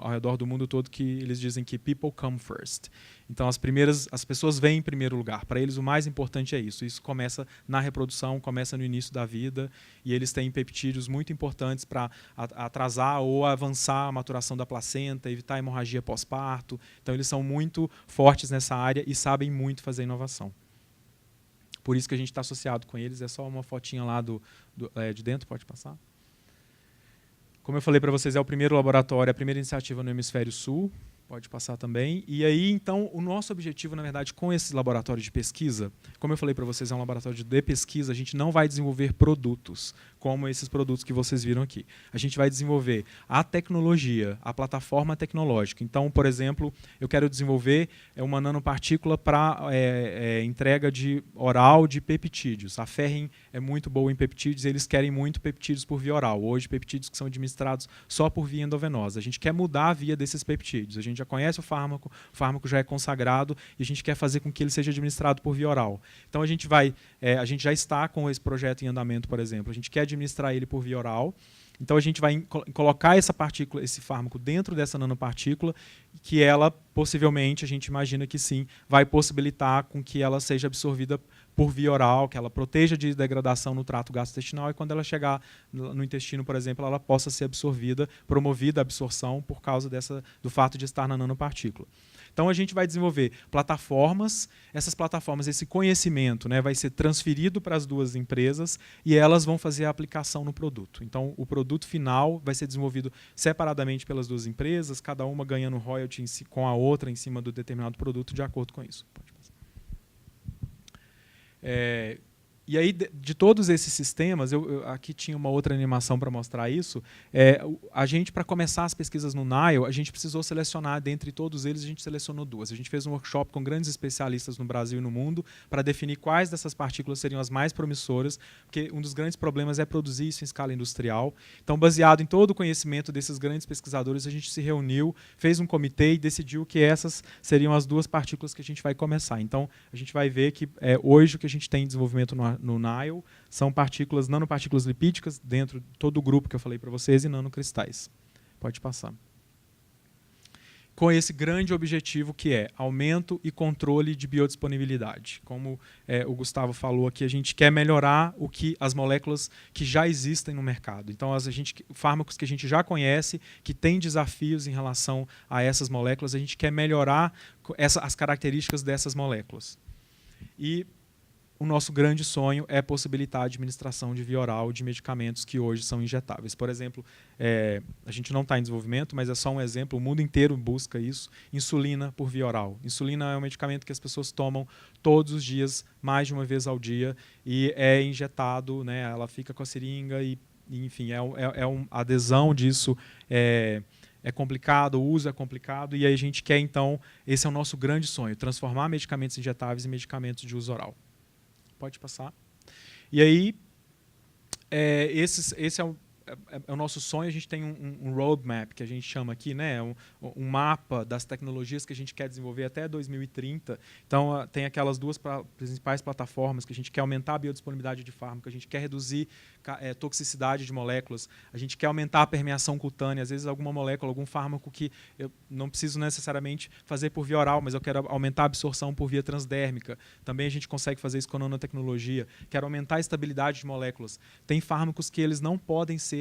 ao redor do mundo todo, que eles dizem que people come first. Então, as pessoas vêm em primeiro lugar. Para eles, o mais importante é isso. Isso começa na reprodução, começa no início da vida, e eles têm peptídeos muito importantes para atrasar ou avançar a maturação da placenta, evitar a hemorragia pós-parto. Então, eles são muito fortes nessa área e sabem muito fazer inovação. Por isso que a gente está associado com eles. É só uma fotinha lá de dentro, pode passar. Como eu falei para vocês, é o primeiro laboratório, a primeira iniciativa no Hemisfério Sul. Pode passar também. E aí, então, o nosso objetivo, na verdade, com esse laboratório de pesquisa, como eu falei para vocês, é um laboratório de pesquisa, a gente não vai desenvolver produtos, como esses produtos que vocês viram aqui. A gente vai desenvolver a tecnologia, a plataforma tecnológica. Então, por exemplo, eu quero desenvolver uma nanopartícula para entrega oral de peptídeos. A Ferring é muito boa em peptídeos, eles querem muito peptídeos por via oral. Hoje, peptídeos que são administrados só por via endovenosa. A gente quer mudar a via desses peptídeos. A gente já conhece o fármaco já é consagrado e a gente quer fazer com que ele seja administrado por via oral. Então, a gente já está com esse projeto em andamento, por exemplo. A gente quer administrar ele por via oral. Então, a gente vai colocar essa partícula, esse fármaco dentro dessa nanopartícula, que ela, possivelmente, a gente imagina que sim, vai possibilitar com que ela seja absorvida por via oral, que ela proteja de degradação no trato gastrointestinal e quando ela chegar no intestino, por exemplo, ela possa ser absorvida, promovida a absorção por causa do fato de estar na nanopartícula. Então, a gente vai desenvolver plataformas, essas plataformas, esse conhecimento, né, vai ser transferido para as duas empresas e elas vão fazer a aplicação no produto. Então, o produto final vai ser desenvolvido separadamente pelas duas empresas, cada uma ganhando royalty com a outra em cima do determinado produto, de acordo com isso. Pode passar. E aí, de todos esses sistemas, aqui tinha uma outra animação para mostrar isso, a gente, para começar as pesquisas no NILE, a gente precisou selecionar, dentre todos eles, a gente selecionou duas. A gente fez um workshop com grandes especialistas no Brasil e no mundo para definir quais dessas partículas seriam as mais promissoras, porque um dos grandes problemas é produzir isso em escala industrial. Então, baseado em todo o conhecimento desses grandes pesquisadores, a gente se reuniu, fez um comitê e decidiu que essas seriam as duas partículas que a gente vai começar. Então, a gente vai ver que hoje o que a gente tem em desenvolvimento no NILE são nanopartículas lipídicas dentro de todo o grupo que eu falei para vocês e nanocristais. Pode passar. Com esse grande objetivo que é aumento e controle de biodisponibilidade. Como o Gustavo falou aqui, a gente quer melhorar as moléculas que já existem no mercado. Então, fármacos que a gente já conhece, que têm desafios em relação a essas moléculas, a gente quer melhorar as características dessas moléculas. E o nosso grande sonho é possibilitar a administração de via oral de medicamentos que hoje são injetáveis. Por exemplo, a gente não está em desenvolvimento, mas é só um exemplo, o mundo inteiro busca isso, insulina por via oral. Insulina é um medicamento que as pessoas tomam todos os dias, mais de uma vez ao dia, e é injetado, né, ela fica com a seringa e enfim, a adesão disso é complicado, o uso é complicado, e aí a gente quer, então, esse é o nosso grande sonho, transformar medicamentos injetáveis em medicamentos de uso oral. Pode passar. E aí, esse é o nosso sonho. A gente tem um roadmap, que a gente chama aqui, né? Um mapa das tecnologias que a gente quer desenvolver até 2030. Então, tem aquelas duas principais plataformas que a gente quer aumentar a biodisponibilidade de fármaco, a gente quer reduzir toxicidade de moléculas, a gente quer aumentar a permeação cutânea, às vezes alguma molécula, algum fármaco que eu não preciso necessariamente fazer por via oral, mas eu quero aumentar a absorção por via transdérmica. Também a gente consegue fazer isso com a nanotecnologia. Quero aumentar a estabilidade de moléculas. Tem fármacos que eles não podem ser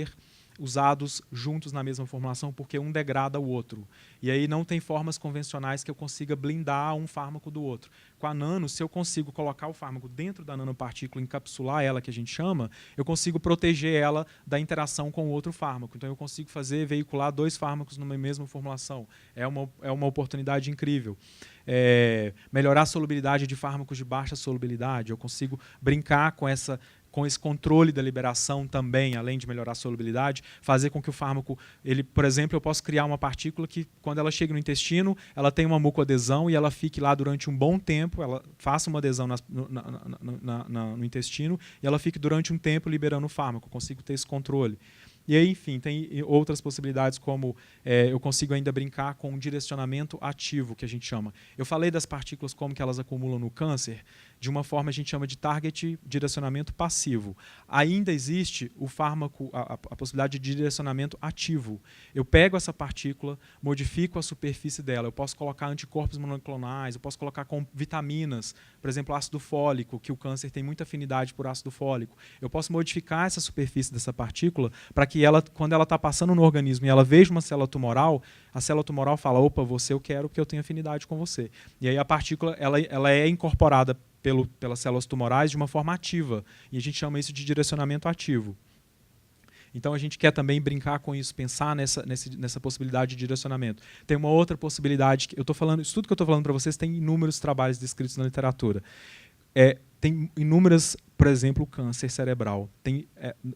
usados juntos na mesma formulação porque um degrada o outro. E aí não tem formas convencionais que eu consiga blindar um fármaco do outro. Com a nano, se eu consigo colocar o fármaco dentro da nanopartícula, encapsular ela, que a gente chama, eu consigo proteger ela da interação com o outro fármaco. Então eu consigo veicular dois fármacos numa mesma formulação. É uma oportunidade incrível. Melhorar a solubilidade de fármacos de baixa solubilidade. Eu consigo brincar com com esse controle da liberação também, além de melhorar a solubilidade, fazer com que o fármaco, por exemplo, eu posso criar uma partícula que, quando ela chega no intestino, ela tem uma mucoadesão e ela fique lá durante um bom tempo, ela faça uma adesão no intestino e ela fique durante um tempo liberando o fármaco, eu consigo ter esse controle. E aí, enfim, tem outras possibilidades, como eu consigo ainda brincar com um direcionamento ativo, que a gente chama. Eu falei das partículas, como que elas acumulam no câncer, de uma forma a gente chama de target direcionamento passivo. Ainda existe o fármaco, a possibilidade de direcionamento ativo. Eu pego essa partícula, modifico a superfície dela, eu posso colocar anticorpos monoclonais, eu posso colocar com vitaminas, por exemplo, ácido fólico, que o câncer tem muita afinidade por ácido fólico. Eu posso modificar essa superfície dessa partícula para que ela, quando ela está passando no organismo e ela veja uma célula tumoral, a célula tumoral fala, opa, você eu quero porque eu tenho afinidade com você. E aí a partícula ela é incorporada pelas células tumorais de uma forma ativa. E a gente chama isso de direcionamento ativo. Então a gente quer também brincar com isso, pensar nessa possibilidade de direcionamento. Tem uma outra possibilidade, que eu estou falando, isso tudo que eu estou falando para vocês tem inúmeros trabalhos descritos na literatura. Tem inúmeras, por exemplo, o câncer cerebral.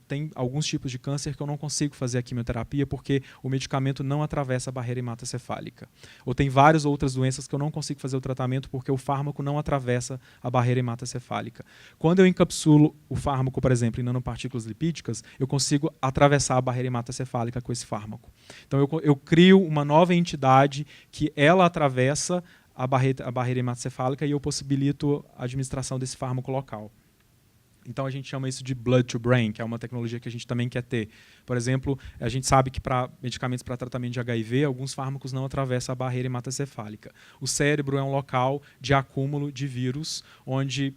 Tem alguns tipos de câncer que eu não consigo fazer a quimioterapia porque o medicamento não atravessa a barreira hematocefálica. Ou tem várias outras doenças que eu não consigo fazer o tratamento porque o fármaco não atravessa a barreira hematocefálica. Quando eu encapsulo o fármaco, por exemplo, em nanopartículas lipídicas, eu consigo atravessar a barreira hematocefálica com esse fármaco. Então eu crio uma nova entidade que ela atravessa a barreira hematocefálica e eu possibilito a administração desse fármaco local. Então a gente chama isso de blood to brain, que é uma tecnologia que a gente também quer ter. Por exemplo, a gente sabe que para medicamentos para tratamento de HIV, alguns fármacos não atravessam a barreira hematocefálica. O cérebro é um local de acúmulo de vírus, onde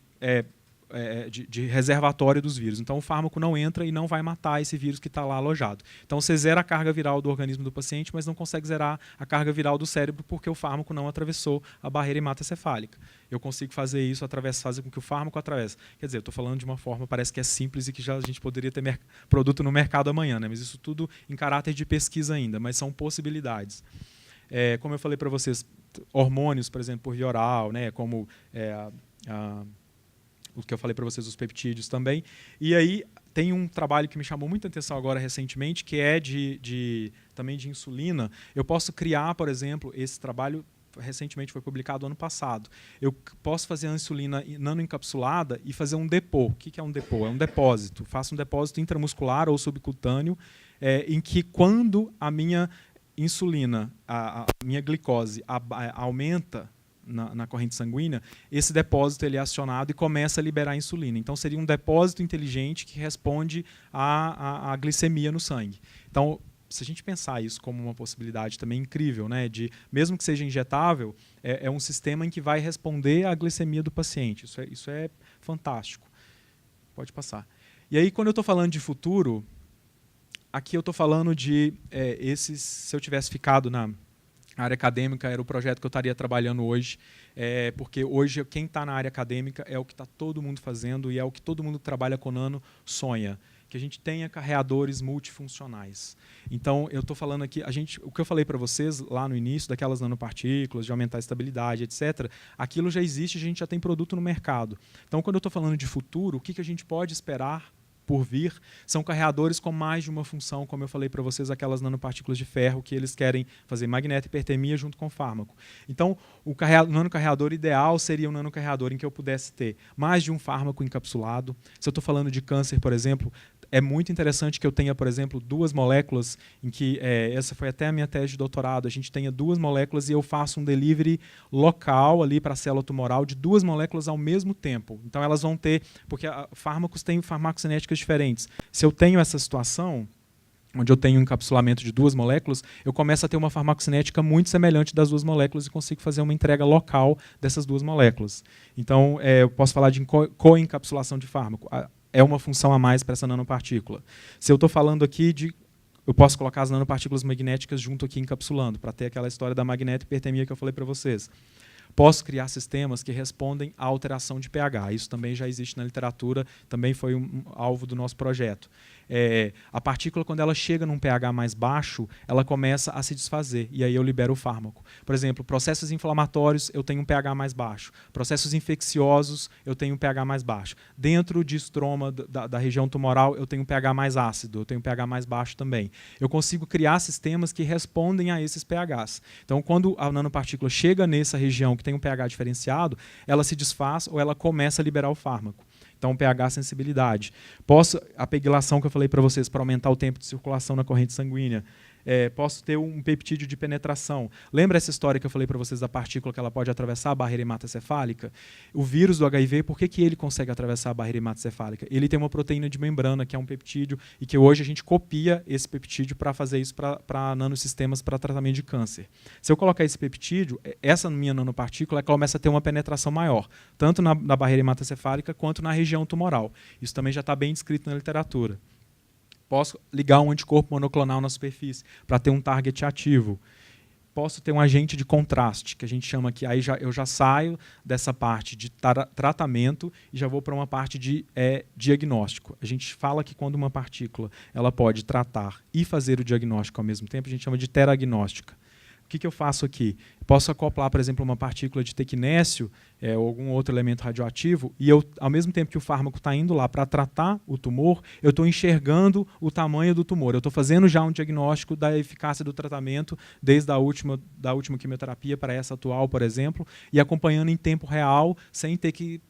de reservatório dos vírus. Então o fármaco não entra e não vai matar esse vírus que está lá alojado. Então você zera a carga viral do organismo do paciente, mas não consegue zerar a carga viral do cérebro porque o fármaco não atravessou a barreira hematocefálica. Eu consigo fazer isso, fazer com que o fármaco atravesse. Quer dizer, eu estou falando de uma forma, parece que é simples e que já a gente poderia ter produto no mercado amanhã, né? Mas isso tudo em caráter de pesquisa ainda, mas são possibilidades. Como eu falei para vocês, hormônios, por exemplo, por via oral, né? Como o que eu falei para vocês, os peptídeos também. E aí tem um trabalho que me chamou muita atenção agora recentemente, que é também de insulina. Eu posso criar, por exemplo, esse trabalho recentemente foi publicado ano passado. Eu posso fazer a insulina nanoencapsulada e fazer um depô. O que é um depô? É um depósito. Faço um depósito intramuscular ou subcutâneo, em que quando a minha insulina, a minha glicose aumenta na corrente sanguínea, esse depósito ele é acionado e começa a liberar insulina. Então seria um depósito inteligente que responde à glicemia no sangue. Então, se a gente pensar isso como uma possibilidade também incrível, né, mesmo que seja injetável, é um sistema em que vai responder à glicemia do paciente. Isso é fantástico. Pode passar. E aí, quando eu estou falando de futuro, aqui eu estou falando de se eu tivesse ficado na área acadêmica, era o projeto que eu estaria trabalhando hoje, porque hoje quem está na área acadêmica é o que está todo mundo fazendo e é o que todo mundo que trabalha com nano sonha, que a gente tenha carreadores multifuncionais. Então, eu estou falando aqui, o que eu falei para vocês lá no início, daquelas nanopartículas, de aumentar a estabilidade, etc., aquilo já existe, a gente já tem produto no mercado. Então, quando eu estou falando de futuro, o que a gente pode esperar por vir, são carreadores com mais de uma função, como eu falei para vocês, aquelas nanopartículas de ferro que eles querem fazer magnetohipertermia junto com o fármaco. Então, o nanocarreador ideal seria um nanocarreador em que eu pudesse ter mais de um fármaco encapsulado. Se eu estou falando de câncer, por exemplo, é muito interessante que eu tenha, por exemplo, duas moléculas, em que essa foi até a minha tese de doutorado, a gente tenha duas moléculas e eu faço um delivery local ali para a célula tumoral de duas moléculas ao mesmo tempo. Então elas vão ter, porque fármacos têm farmacocinéticas diferentes. Se eu tenho essa situação, onde eu tenho um encapsulamento de duas moléculas, eu começo a ter uma farmacocinética muito semelhante das duas moléculas e consigo fazer uma entrega local dessas duas moléculas. Então, eu posso falar de co-encapsulação de fármaco. É uma função a mais para essa nanopartícula. Se eu estou falando aqui eu posso colocar as nanopartículas magnéticas junto aqui encapsulando, para ter aquela história da magnetohipertermia que eu falei para vocês. Posso criar sistemas que respondem à alteração de pH. Isso também já existe na literatura, também foi um alvo do nosso projeto. A partícula, quando ela chega num pH mais baixo, ela começa a se desfazer, e aí eu libero o fármaco. Por exemplo, processos inflamatórios, eu tenho um pH mais baixo. Processos infecciosos, eu tenho um pH mais baixo. Dentro de estroma da região tumoral, eu tenho um pH mais ácido, eu tenho um pH mais baixo também. Eu consigo criar sistemas que respondem a esses pHs. Então, quando a nanopartícula chega nessa região que tem um pH diferenciado, ela se desfaz ou ela começa a liberar o fármaco. Então, pH sensibilidade. A pegylação que eu falei para vocês, para aumentar o tempo de circulação na corrente sanguínea. Posso ter um peptídeo de penetração. Lembra essa história que eu falei para vocês da partícula que ela pode atravessar a barreira hematocefálica? O vírus do HIV, por que ele consegue atravessar a barreira hematocefálica? Ele tem uma proteína de membrana, que é um peptídeo, e que hoje a gente copia esse peptídeo para fazer isso para nanosistemas para tratamento de câncer. Se eu colocar esse peptídeo, essa minha nanopartícula começa a ter uma penetração maior, tanto na barreira hematocefálica quanto na região tumoral. Isso também já está bem descrito na literatura. Posso ligar um anticorpo monoclonal na superfície para ter um target ativo. Posso ter um agente de contraste, que a gente chama aqui, aí eu já saio dessa parte de tratamento e já vou para uma parte de diagnóstico. A gente fala que quando uma partícula ela pode tratar e fazer o diagnóstico ao mesmo tempo, a gente chama de teragnóstica. O que eu faço aqui? Posso acoplar, por exemplo, uma partícula de tecnécio ou algum outro elemento radioativo e eu, ao mesmo tempo que o fármaco está indo lá para tratar o tumor, eu estou enxergando o tamanho do tumor. Eu estou fazendo já um diagnóstico da eficácia do tratamento desde a última quimioterapia para essa atual, por exemplo, e acompanhando em tempo real, sem ter que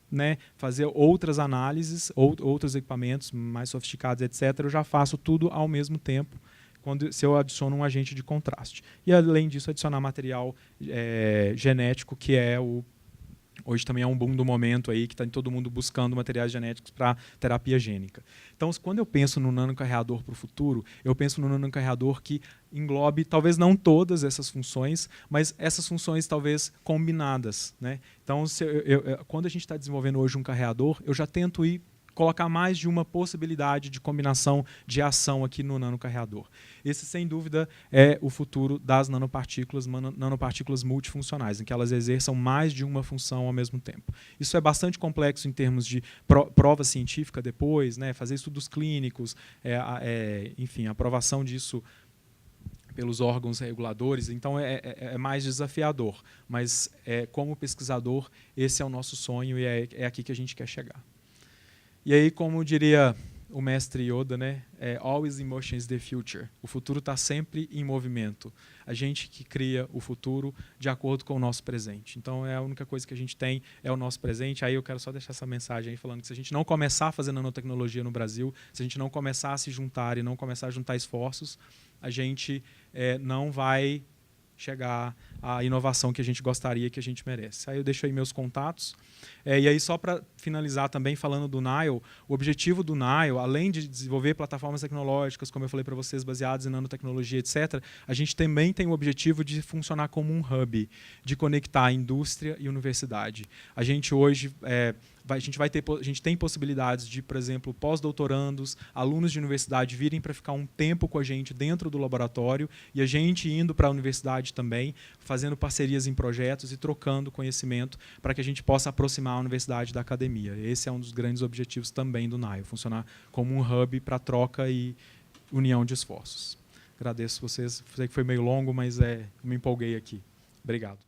fazer outras análises, outros equipamentos mais sofisticados, etc. Eu já faço tudo ao mesmo tempo, se eu adiciono um agente de contraste. E, além disso, adicionar material genético, que hoje também é um boom do momento, aí, que está todo mundo buscando materiais genéticos para terapia gênica. Então, quando eu penso no nanocarreador para o futuro, eu penso no nanocarreador que englobe, talvez não todas essas funções, mas essas funções talvez combinadas. Então, quando a gente está desenvolvendo hoje um carreador, eu já tento colocar mais de uma possibilidade de combinação de ação aqui no nanocarreador. Esse, sem dúvida, é o futuro das nanopartículas multifuncionais, em que elas exerçam mais de uma função ao mesmo tempo. Isso é bastante complexo em termos de prova científica depois, fazer estudos clínicos, enfim, a aprovação disso pelos órgãos reguladores, então é mais desafiador. Mas, como pesquisador, esse é o nosso sonho e é aqui que a gente quer chegar. E aí, como diria o mestre Yoda, always in motion is the future. O futuro está sempre em movimento. A gente que cria o futuro de acordo com o nosso presente. Então, a única coisa que a gente tem é o nosso presente. Aí eu quero só deixar essa mensagem aí, falando que se a gente não começar a fazer nanotecnologia no Brasil, se a gente não começar a se juntar e não começar a juntar esforços, a gente não vai chegar à inovação que a gente gostaria, que a gente merece. Aí eu deixo aí meus contatos. E aí, só para finalizar também, falando do NILE, o objetivo do NILE, além de desenvolver plataformas tecnológicas, como eu falei para vocês, baseadas em nanotecnologia, etc., a gente também tem o objetivo de funcionar como um hub, de conectar a indústria e a universidade. A gente hoje a gente tem possibilidades de, por exemplo, pós-doutorandos, alunos de universidade virem para ficar um tempo com a gente dentro do laboratório e a gente indo para a universidade também, fazendo parcerias em projetos e trocando conhecimento para que a gente possa aproximar a universidade da academia. Esse é um dos grandes objetivos também do NILE, funcionar como um hub para troca e união de esforços. Agradeço vocês. Sei que foi meio longo, mas me empolguei aqui. Obrigado.